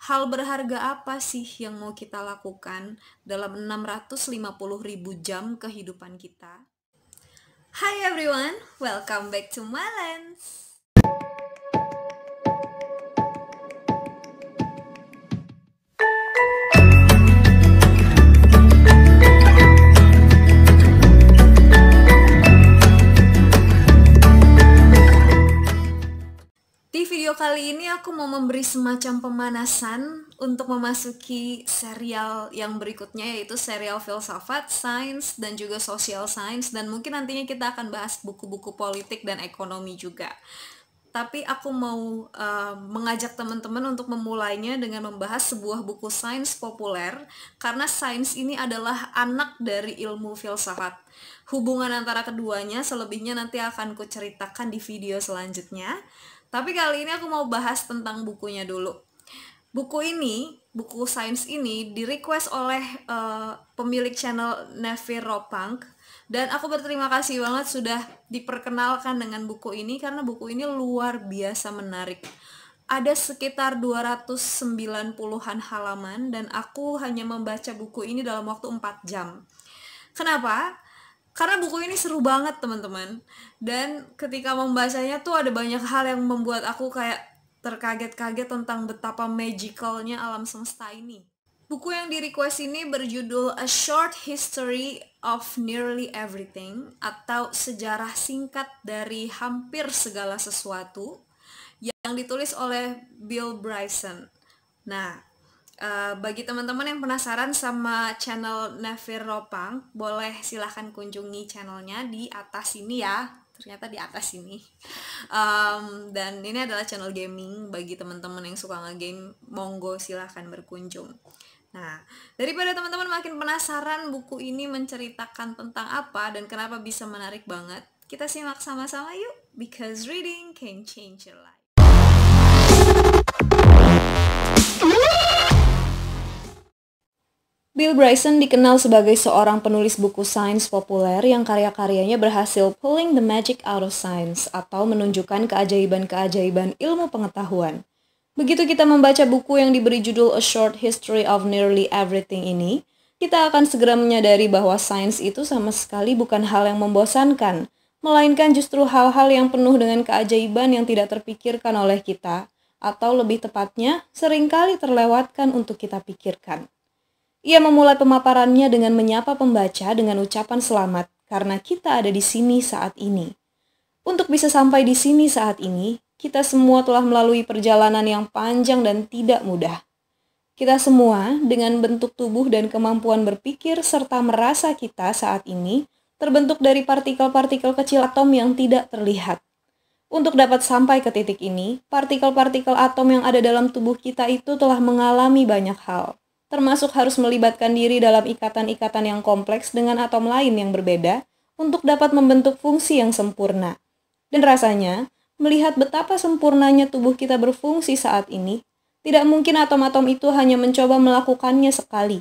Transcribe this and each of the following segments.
Hal berharga apa sih yang mau kita lakukan dalam 650.000 jam kehidupan kita? Hi everyone, welcome back to my lens. Di video kali ini aku mau memberi semacam pemanasan untuk memasuki serial yang berikutnya, yaitu serial filsafat, sains, dan juga social science, dan mungkin nantinya kita akan bahas buku-buku politik dan ekonomi juga. Tapi aku mau mengajak teman-teman untuk memulainya dengan membahas sebuah buku sains populer, karena sains ini adalah anak dari ilmu filsafat. Hubungan antara keduanya selebihnya nanti akan kuceritakan di video selanjutnya. Tapi kali ini aku mau bahas tentang bukunya dulu. Buku sains ini di-request oleh pemilik channel Nevi Ropang, dan aku berterima kasih banget sudah diperkenalkan dengan buku ini karena buku ini luar biasa menarik. Ada sekitar 290-an halaman dan aku hanya membaca buku ini dalam waktu 4 jam. Kenapa? Karena buku ini seru banget teman-teman. Dan ketika membacanya tuh ada banyak hal yang membuat aku kayak terkaget-kaget tentang betapa magicalnya alam semesta ini. Buku yang di-request ini berjudul A Short History of Nearly Everything, atau sejarah singkat dari hampir segala sesuatu, yang ditulis oleh Bill Bryson. Nah, bagi teman-teman yang penasaran sama channel Nevir Ropang, boleh silahkan kunjungi channelnya di atas sini ya. Ternyata di atas sini. Dan ini adalah channel gaming. Bagi teman-teman yang suka nge-game, monggo silahkan berkunjung. Nah, daripada teman-teman makin penasaran buku ini menceritakan tentang apa dan kenapa bisa menarik banget, kita simak sama-sama yuk, because reading can change your life. Bill Bryson dikenal sebagai seorang penulis buku sains populer yang karya-karyanya berhasil pulling the magic out of science, atau menunjukkan keajaiban-keajaiban ilmu pengetahuan. Begitu kita membaca buku yang diberi judul A Short History of Nearly Everything ini, kita akan segera menyadari bahwa sains itu sama sekali bukan hal yang membosankan, melainkan justru hal-hal yang penuh dengan keajaiban yang tidak terpikirkan oleh kita, atau lebih tepatnya, seringkali terlewatkan untuk kita pikirkan. Ia memulai pemaparannya dengan menyapa pembaca dengan ucapan selamat karena kita ada di sini saat ini. Untuk bisa sampai di sini saat ini, kita semua telah melalui perjalanan yang panjang dan tidak mudah. Kita semua dengan bentuk tubuh dan kemampuan berpikir serta merasa kita saat ini terbentuk dari partikel-partikel kecil atom yang tidak terlihat. Untuk dapat sampai ke titik ini, partikel-partikel atom yang ada dalam tubuh kita itu telah mengalami banyak hal, termasuk harus melibatkan diri dalam ikatan-ikatan yang kompleks dengan atom lain yang berbeda untuk dapat membentuk fungsi yang sempurna. Dan rasanya, melihat betapa sempurnanya tubuh kita berfungsi saat ini, tidak mungkin atom-atom itu hanya mencoba melakukannya sekali.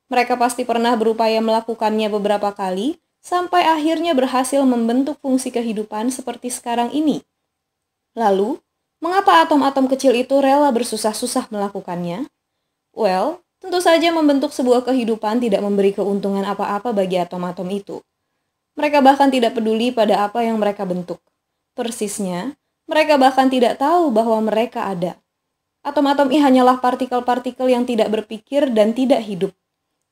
Mereka pasti pernah berupaya melakukannya beberapa kali, sampai akhirnya berhasil membentuk fungsi kehidupan seperti sekarang ini. Lalu, mengapa atom-atom kecil itu rela bersusah-susah melakukannya? Well, tentu saja membentuk sebuah kehidupan tidak memberi keuntungan apa-apa bagi atom-atom itu. Mereka bahkan tidak peduli pada apa yang mereka bentuk. Persisnya, mereka bahkan tidak tahu bahwa mereka ada. Atom-atom ini hanyalah partikel-partikel yang tidak berpikir dan tidak hidup.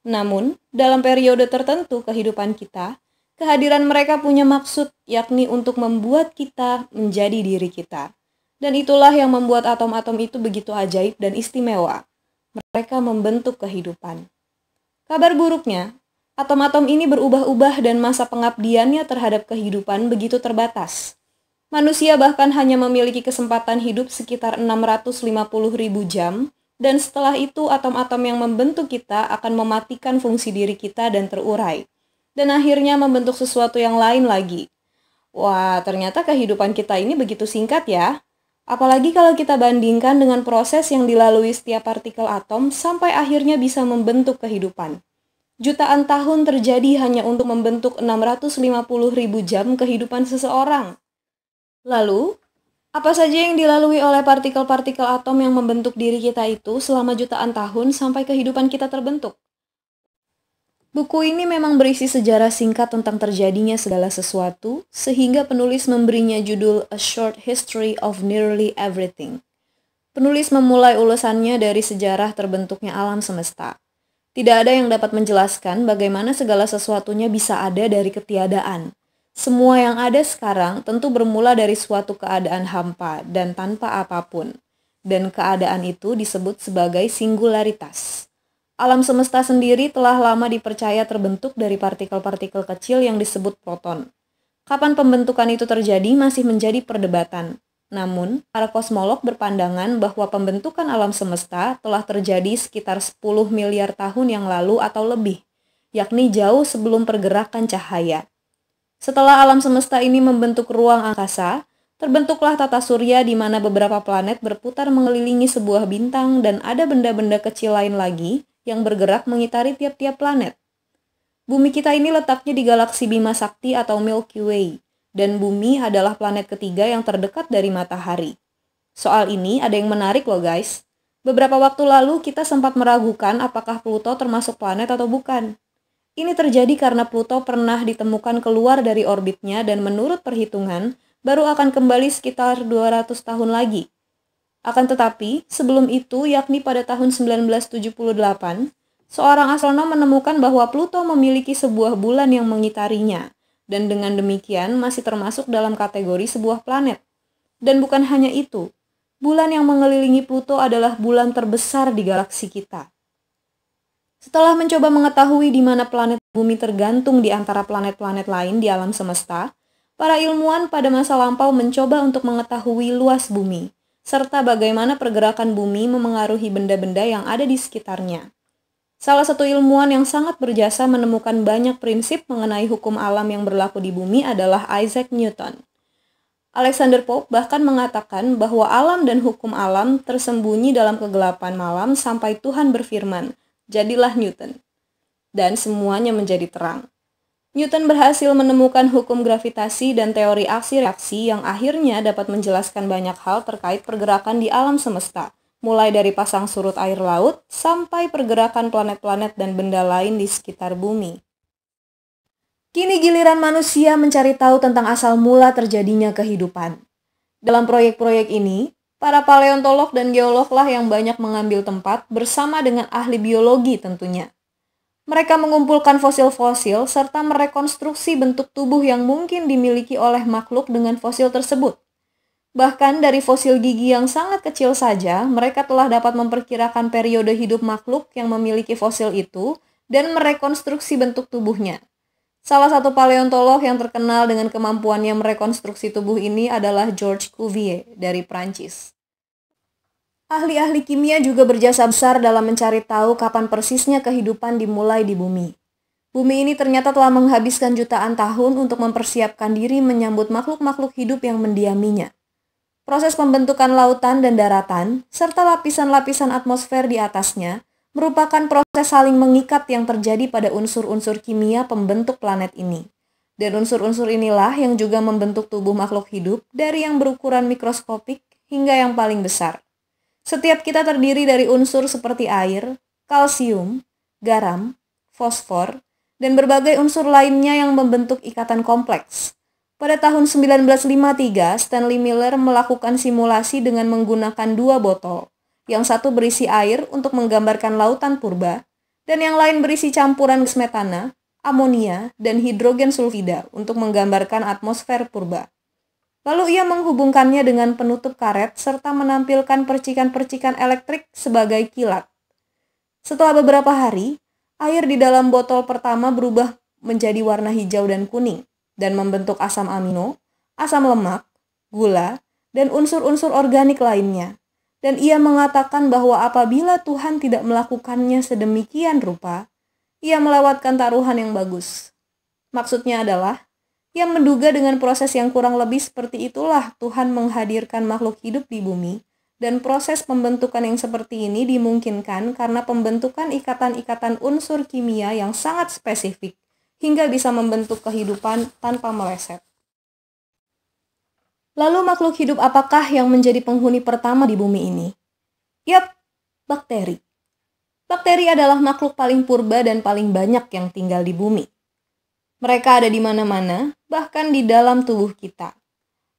Namun, dalam periode tertentu kehidupan kita, kehadiran mereka punya maksud, yakni untuk membuat kita menjadi diri kita. Dan itulah yang membuat atom-atom itu begitu ajaib dan istimewa. Mereka membentuk kehidupan. Kabar buruknya, atom-atom ini berubah-ubah dan masa pengabdiannya terhadap kehidupan begitu terbatas. Manusia bahkan hanya memiliki kesempatan hidup sekitar 650.000 jam, dan setelah itu atom-atom yang membentuk kita akan mematikan fungsi diri kita dan terurai. Dan akhirnya membentuk sesuatu yang lain lagi. Wah, ternyata kehidupan kita ini begitu singkat ya. Apalagi kalau kita bandingkan dengan proses yang dilalui setiap partikel atom sampai akhirnya bisa membentuk kehidupan. Jutaan tahun terjadi hanya untuk membentuk 650.000 jam kehidupan seseorang. Lalu, Apa saja yang dilalui oleh partikel-partikel atom yang membentuk diri kita itu selama jutaan tahun sampai kehidupan kita terbentuk? Buku ini memang berisi sejarah singkat tentang terjadinya segala sesuatu, sehingga penulis memberinya judul A Short History of Nearly Everything. Penulis memulai ulasannya dari sejarah terbentuknya alam semesta. Tidak ada yang dapat menjelaskan bagaimana segala sesuatunya bisa ada dari ketiadaan. Semua yang ada sekarang tentu bermula dari suatu keadaan hampa dan tanpa apapun. Dan keadaan itu disebut sebagai singularitas. Alam semesta sendiri telah lama dipercaya terbentuk dari partikel-partikel kecil yang disebut proton. Kapan pembentukan itu terjadi masih menjadi perdebatan. Namun, para kosmolog berpandangan bahwa pembentukan alam semesta telah terjadi sekitar 10 miliar tahun yang lalu atau lebih, yakni jauh sebelum pergerakan cahaya. Setelah alam semesta ini membentuk ruang angkasa, terbentuklah tata surya di mana beberapa planet berputar mengelilingi sebuah bintang dan ada benda-benda kecil lain lagi yang bergerak mengitari tiap-tiap planet. Bumi kita ini letaknya di galaksi Bima Sakti atau Milky Way, dan Bumi adalah planet ketiga yang terdekat dari matahari. Soal ini ada yang menarik loh guys. Beberapa waktu lalu kita sempat meragukan apakah Pluto termasuk planet atau bukan. Ini terjadi karena Pluto pernah ditemukan keluar dari orbitnya dan menurut perhitungan baru akan kembali sekitar 200 tahun lagi. Akan tetapi, sebelum itu, yakni pada tahun 1978, seorang astronom menemukan bahwa Pluto memiliki sebuah bulan yang mengitarinya, dan dengan demikian masih termasuk dalam kategori sebuah planet. Dan bukan hanya itu, bulan yang mengelilingi Pluto adalah bulan terbesar di galaksi kita. Setelah mencoba mengetahui di mana planet Bumi tergantung di antara planet-planet lain di alam semesta, para ilmuwan pada masa lampau mencoba untuk mengetahui luas Bumi, serta bagaimana pergerakan bumi memengaruhi benda-benda yang ada di sekitarnya. Salah satu ilmuwan yang sangat berjasa menemukan banyak prinsip mengenai hukum alam yang berlaku di bumi adalah Isaac Newton. Alexander Pope bahkan mengatakan bahwa alam dan hukum alam tersembunyi dalam kegelapan malam sampai Tuhan berfirman, "Jadilah Newton." Dan semuanya menjadi terang. Newton berhasil menemukan hukum gravitasi dan teori aksi-reaksi yang akhirnya dapat menjelaskan banyak hal terkait pergerakan di alam semesta, mulai dari pasang surut air laut sampai pergerakan planet-planet dan benda lain di sekitar bumi. Kini giliran manusia mencari tahu tentang asal mula terjadinya kehidupan. Dalam proyek-proyek ini, para paleontolog dan geologlah yang banyak mengambil tempat bersama dengan ahli biologi tentunya. Mereka mengumpulkan fosil-fosil serta merekonstruksi bentuk tubuh yang mungkin dimiliki oleh makhluk dengan fosil tersebut. Bahkan dari fosil gigi yang sangat kecil saja, mereka telah dapat memperkirakan periode hidup makhluk yang memiliki fosil itu dan merekonstruksi bentuk tubuhnya. Salah satu paleontolog yang terkenal dengan kemampuannya merekonstruksi tubuh ini adalah Georges Cuvier dari Prancis. Ahli-ahli kimia juga berjasa besar dalam mencari tahu kapan persisnya kehidupan dimulai di bumi. Bumi ini ternyata telah menghabiskan jutaan tahun untuk mempersiapkan diri menyambut makhluk-makhluk hidup yang mendiaminya. Proses pembentukan lautan dan daratan, serta lapisan-lapisan atmosfer di atasnya, merupakan proses saling mengikat yang terjadi pada unsur-unsur kimia pembentuk planet ini. Dan unsur-unsur inilah yang juga membentuk tubuh makhluk hidup dari yang berukuran mikroskopik hingga yang paling besar. Setiap kita terdiri dari unsur seperti air, kalsium, garam, fosfor, dan berbagai unsur lainnya yang membentuk ikatan kompleks. Pada tahun 1953, Stanley Miller melakukan simulasi dengan menggunakan 2 botol. Yang satu berisi air untuk menggambarkan lautan purba, dan yang lain berisi campuran gas metana, amonia, dan hidrogen sulfida untuk menggambarkan atmosfer purba. Lalu ia menghubungkannya dengan penutup karet serta menampilkan percikan-percikan elektrik sebagai kilat. Setelah beberapa hari, air di dalam botol pertama berubah menjadi warna hijau dan kuning dan membentuk asam amino, asam lemak, gula, dan unsur-unsur organik lainnya. Dan ia mengatakan bahwa apabila Tuhan tidak melakukannya sedemikian rupa, ia melewatkan taruhan yang bagus. Maksudnya adalah, ia menduga dengan proses yang kurang lebih seperti itulah Tuhan menghadirkan makhluk hidup di bumi, dan proses pembentukan yang seperti ini dimungkinkan karena pembentukan ikatan-ikatan unsur kimia yang sangat spesifik, hingga bisa membentuk kehidupan tanpa meleset. Lalu makhluk hidup apakah yang menjadi penghuni pertama di bumi ini? Yap, bakteri. Bakteri adalah makhluk paling purba dan paling banyak yang tinggal di bumi. Mereka ada di mana-mana, bahkan di dalam tubuh kita.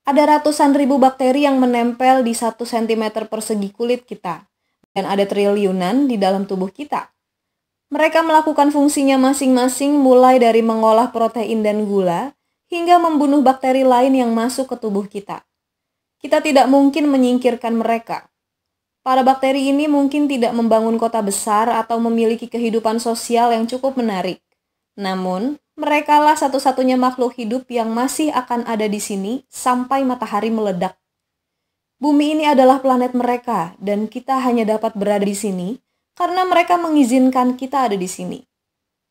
Ada ratusan ribu bakteri yang menempel di 1 cm persegi kulit kita, dan ada triliunan di dalam tubuh kita. Mereka melakukan fungsinya masing-masing mulai dari mengolah protein dan gula, hingga membunuh bakteri lain yang masuk ke tubuh kita. Kita tidak mungkin menyingkirkan mereka. Para bakteri ini mungkin tidak membangun kota besar atau memiliki kehidupan sosial yang cukup menarik. Namun, merekalah satu-satunya makhluk hidup yang masih akan ada di sini sampai matahari meledak. Bumi ini adalah planet mereka, dan kita hanya dapat berada di sini karena mereka mengizinkan kita ada di sini.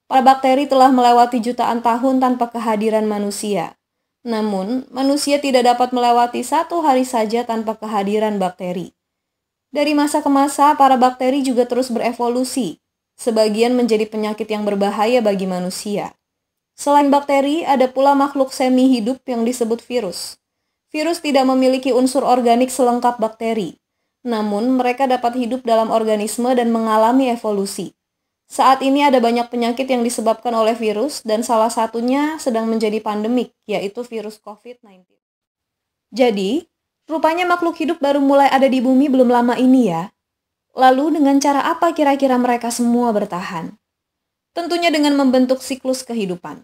Para bakteri telah melewati jutaan tahun tanpa kehadiran manusia. Namun, manusia tidak dapat melewati 1 hari saja tanpa kehadiran bakteri. Dari masa ke masa, para bakteri juga terus berevolusi. Sebagian menjadi penyakit yang berbahaya bagi manusia. Selain bakteri, ada pula makhluk semi-hidup yang disebut virus. Virus tidak memiliki unsur organik selengkap bakteri. Namun, mereka dapat hidup dalam organisme dan mengalami evolusi. Saat ini ada banyak penyakit yang disebabkan oleh virus dan salah satunya sedang menjadi pandemik, yaitu virus COVID-19. Jadi, rupanya makhluk hidup baru mulai ada di bumi belum lama ini ya. Lalu dengan cara apa kira-kira mereka semua bertahan? Tentunya dengan membentuk siklus kehidupan.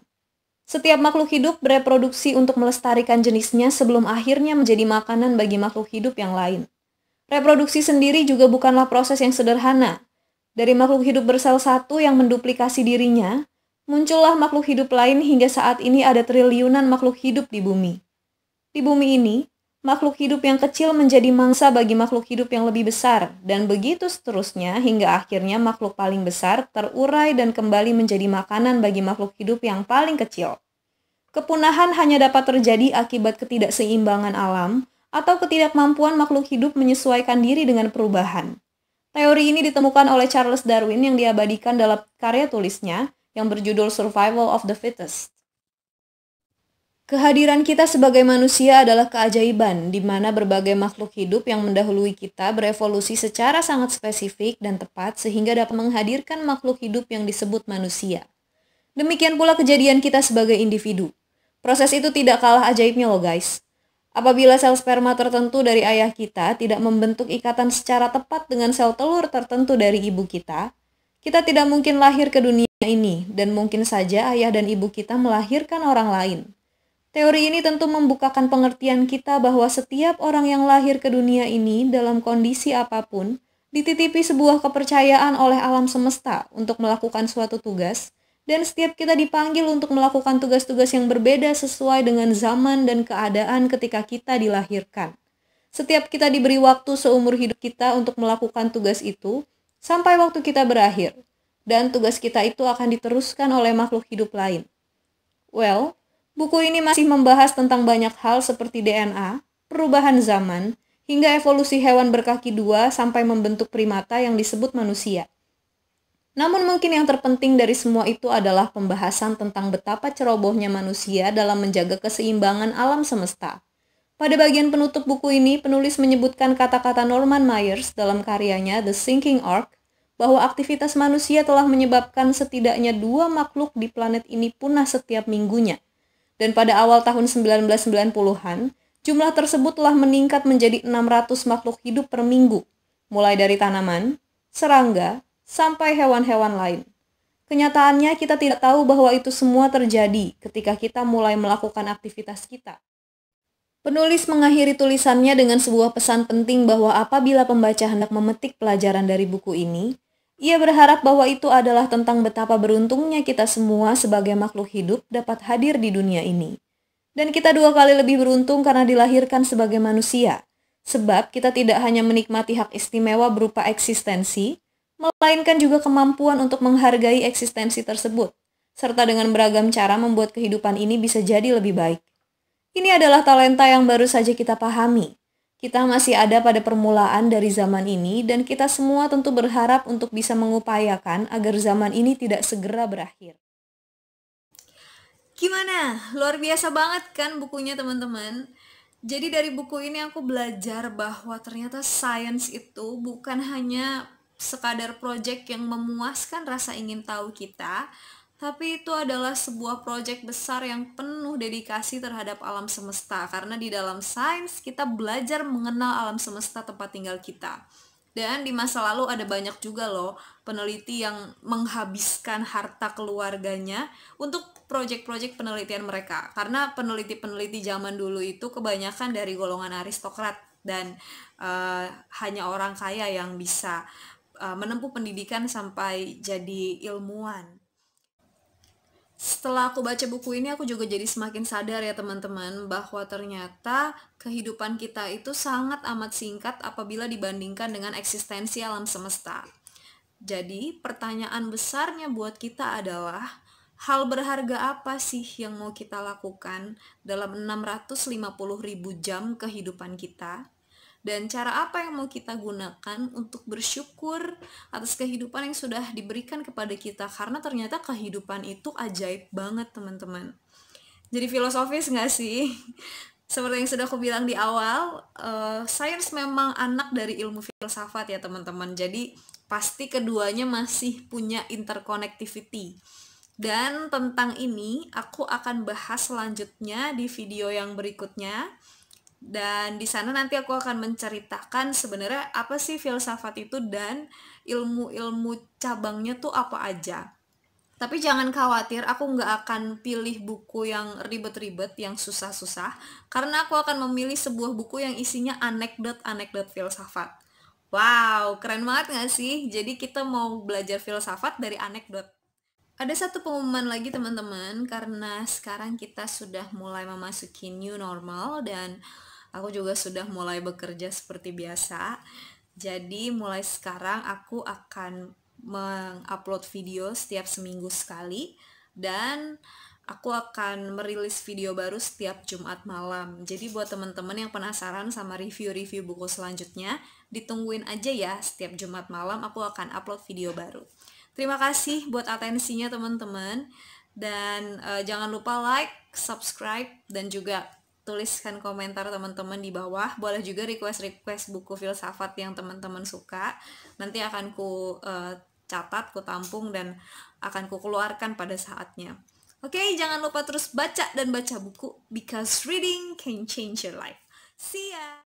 Setiap makhluk hidup bereproduksi untuk melestarikan jenisnya sebelum akhirnya menjadi makanan bagi makhluk hidup yang lain. Reproduksi sendiri juga bukanlah proses yang sederhana. Dari makhluk hidup bersel satu yang menduplikasi dirinya, muncullah makhluk hidup lain hingga saat ini ada triliunan makhluk hidup di bumi. Di bumi ini, makhluk hidup yang kecil menjadi mangsa bagi makhluk hidup yang lebih besar, dan begitu seterusnya hingga akhirnya makhluk paling besar terurai dan kembali menjadi makanan bagi makhluk hidup yang paling kecil. Kepunahan hanya dapat terjadi akibat ketidakseimbangan alam atau ketidakmampuan makhluk hidup menyesuaikan diri dengan perubahan. Teori ini ditemukan oleh Charles Darwin yang diabadikan dalam karya tulisnya yang berjudul Survival of the Fittest. Kehadiran kita sebagai manusia adalah keajaiban, di mana berbagai makhluk hidup yang mendahului kita berevolusi secara sangat spesifik dan tepat sehingga dapat menghadirkan makhluk hidup yang disebut manusia. Demikian pula kejadian kita sebagai individu. Proses itu tidak kalah ajaibnya loh guys. Apabila sel sperma tertentu dari ayah kita tidak membentuk ikatan secara tepat dengan sel telur tertentu dari ibu kita tidak mungkin lahir ke dunia ini, dan mungkin saja ayah dan ibu kita melahirkan orang lain. Teori ini tentu membukakan pengertian kita bahwa setiap orang yang lahir ke dunia ini dalam kondisi apapun dititipi sebuah kepercayaan oleh alam semesta untuk melakukan suatu tugas, dan setiap kita dipanggil untuk melakukan tugas-tugas yang berbeda sesuai dengan zaman dan keadaan ketika kita dilahirkan. Setiap kita diberi waktu seumur hidup kita untuk melakukan tugas itu sampai waktu kita berakhir, dan tugas kita itu akan diteruskan oleh makhluk hidup lain. Well, buku ini masih membahas tentang banyak hal seperti DNA, perubahan zaman, hingga evolusi hewan berkaki dua sampai membentuk primata yang disebut manusia. Namun mungkin yang terpenting dari semua itu adalah pembahasan tentang betapa cerobohnya manusia dalam menjaga keseimbangan alam semesta. Pada bagian penutup buku ini, penulis menyebutkan kata-kata Norman Myers dalam karyanya The Sinking Ark, bahwa aktivitas manusia telah menyebabkan setidaknya 2 makhluk di planet ini punah setiap minggunya. Dan pada awal tahun 1990-an, jumlah tersebut telah meningkat menjadi 600 makhluk hidup per minggu, mulai dari tanaman, serangga, sampai hewan-hewan lain. Kenyataannya kita tidak tahu bahwa itu semua terjadi ketika kita mulai melakukan aktivitas kita. Penulis mengakhiri tulisannya dengan sebuah pesan penting bahwa apabila pembaca hendak memetik pelajaran dari buku ini, ia berharap bahwa itu adalah tentang betapa beruntungnya kita semua sebagai makhluk hidup dapat hadir di dunia ini. Dan kita 2 kali lebih beruntung karena dilahirkan sebagai manusia, sebab kita tidak hanya menikmati hak istimewa berupa eksistensi, melainkan juga kemampuan untuk menghargai eksistensi tersebut, serta dengan beragam cara membuat kehidupan ini bisa jadi lebih baik. Ini adalah talenta yang baru saja kita pahami. Kita masih ada pada permulaan dari zaman ini, dan kita semua tentu berharap untuk bisa mengupayakan agar zaman ini tidak segera berakhir. Gimana? Luar biasa banget kan bukunya teman-teman? Jadi dari buku ini aku belajar bahwa ternyata sains itu bukan hanya sekadar proyek yang memuaskan rasa ingin tahu kita, tapi itu adalah sebuah proyek besar yang penuh dedikasi terhadap alam semesta. Karena di dalam sains kita belajar mengenal alam semesta tempat tinggal kita. Dan di masa lalu ada banyak juga loh peneliti yang menghabiskan harta keluarganya untuk proyek-proyek penelitian mereka. Karena peneliti-peneliti zaman dulu itu kebanyakan dari golongan aristokrat dan hanya orang kaya yang bisa menempuh pendidikan sampai jadi ilmuwan. Setelah aku baca buku ini, aku juga jadi semakin sadar ya teman-teman, bahwa ternyata kehidupan kita itu sangat amat singkat apabila dibandingkan dengan eksistensi alam semesta. Jadi, pertanyaan besarnya buat kita adalah, hal berharga apa sih yang mau kita lakukan dalam 650.000 jam kehidupan kita? Dan cara apa yang mau kita gunakan untuk bersyukur atas kehidupan yang sudah diberikan kepada kita, karena ternyata kehidupan itu ajaib banget teman-teman. Jadi filosofis nggak sih? Seperti yang sudah aku bilang di awal, sains memang anak dari ilmu filsafat ya teman-teman. Jadi pasti keduanya masih punya interconnectivity. Dan tentang ini aku akan bahas selanjutnya di video yang berikutnya. Dan di sana nanti aku akan menceritakan sebenarnya apa sih filsafat itu dan ilmu-ilmu cabangnya tuh apa aja. Tapi jangan khawatir, aku nggak akan pilih buku yang ribet-ribet, yang susah-susah, karena aku akan memilih sebuah buku yang isinya anekdot-anekdot filsafat. Wow, keren banget nggak sih? Jadi kita mau belajar filsafat dari anekdot. Ada satu pengumuman lagi teman-teman, karena sekarang kita sudah mulai memasuki new normal dan aku juga sudah mulai bekerja seperti biasa. Jadi mulai sekarang aku akan mengupload video setiap seminggu sekali dan aku akan merilis video baru setiap Jumat malam. Jadi buat teman-teman yang penasaran sama review-review buku selanjutnya, ditungguin aja ya, setiap Jumat malam aku akan upload video baru. Terima kasih buat atensinya teman-teman. Dan jangan lupa like, subscribe, dan juga tuliskan komentar teman-teman di bawah. Boleh juga request-request buku filsafat yang teman-teman suka. Nanti akan ku catat, ku tampung, dan akan ku keluarkan pada saatnya. Oke, jangan lupa terus baca dan baca buku, because reading can change your life. See ya!